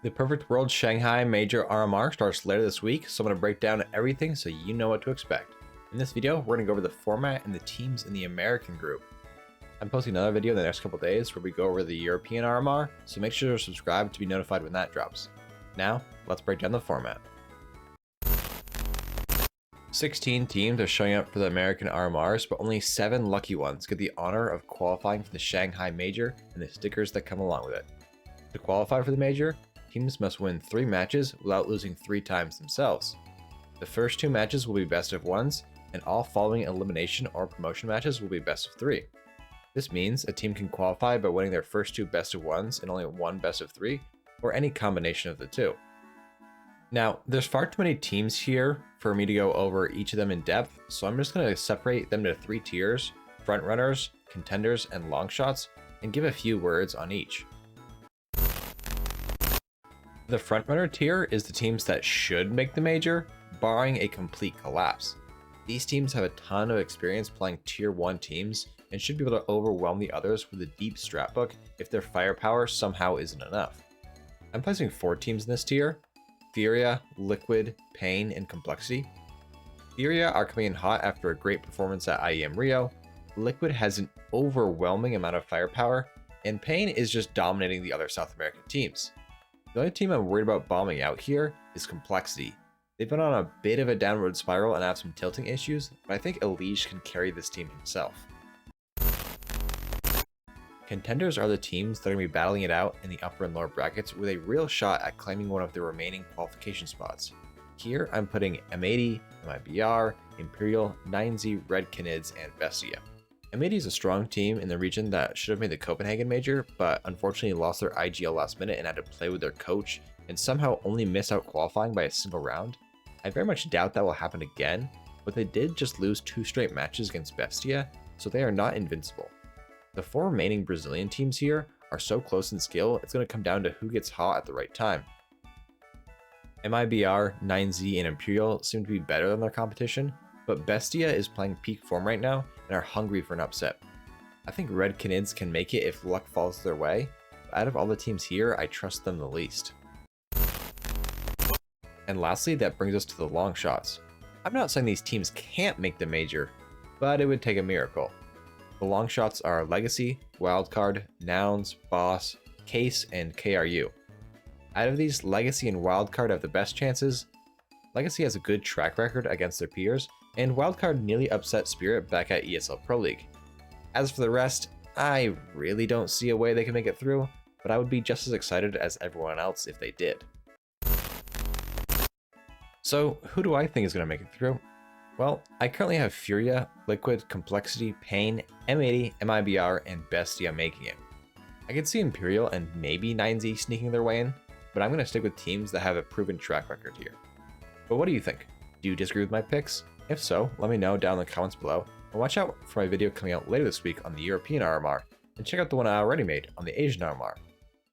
The Perfect World Shanghai Major RMR starts later this week, so I'm going to break down everything so you know what to expect. In this video, we're going to go over the format and the teams in the American group. I'm posting another video in the next couple days where we go over the European RMR, so make sure to subscribe to be notified when that drops. Now, let's break down the format. 16 teams are showing up for the American RMRs, but only 7 lucky ones get the honor of qualifying for the Shanghai Major and the stickers that come along with it. To qualify for the Major, teams must win 3 matches without losing 3 times themselves. The first 2 matches will be best of 1s, and all following elimination or promotion matches will be best of 3. This means a team can qualify by winning their first 2 best of 1s and only 1 best of 3, or any combination of the 2. Now, there's far too many teams here for me to go over each of them in depth, so I'm just going to separate them to 3 tiers: frontrunners, contenders, and longshots, and give a few words on each. The frontrunner tier is the teams that should make the major, barring a complete collapse. These teams have a ton of experience playing tier 1 teams and should be able to overwhelm the others with a deep strat book if their firepower somehow isn't enough. I'm placing 4 teams in this tier: Furia, Liquid, Pain, and Complexity. Furia are coming in hot after a great performance at IEM Rio. Liquid has an overwhelming amount of firepower, and Pain is just dominating the other South American teams. The only team I'm worried about bombing out here is Complexity. They've been on a bit of a downward spiral and have some tilting issues, but I think Elige can carry this team himself. Contenders are the teams that are going to be battling it out in the upper and lower brackets with a real shot at claiming one of the remaining qualification spots. Here I'm putting M80, MIBR, Imperial, 9Z, Red Canids, and Bestia. M80 is a strong team in the region that should have made the Copenhagen Major, but unfortunately lost their IGL last minute and had to play with their coach and somehow only miss out qualifying by a single round. I very much doubt that will happen again, but they did just lose 2 straight matches against Bestia, so they are not invincible. The 4 remaining Brazilian teams here are so close in skill, it's going to come down to who gets hot at the right time. MIBR, 9Z, and Imperial seem to be better than their competition, but Bestia is playing peak form right now and are hungry for an upset. I think Red Canids can make it if luck falls their way, but out of all the teams here, I trust them the least. And lastly, that brings us to the Longshots. I'm not saying these teams can't make the major, but it would take a miracle. The Longshots are Legacy, Wildcard, Nouns, Boss, Case, and KRU. Out of these, Legacy and Wildcard have the best chances. Legacy has a good track record against their peers, and Wildcard nearly upset Spirit back at ESL Pro League. As for the rest, I really don't see a way they can make it through, but I would be just as excited as everyone else if they did. So, who do I think is going to make it through? Well, I currently have Furia, Liquid, Complexity, Pain, M80, MIBR, and Bestia making it. I could see Imperial and maybe 9Z sneaking their way in, but I'm going to stick with teams that have a proven track record here. But what do you think? Do you disagree with my picks? If so, let me know down in the comments below, and watch out for my video coming out later this week on the European RMR, and check out the one I already made on the Asian RMR.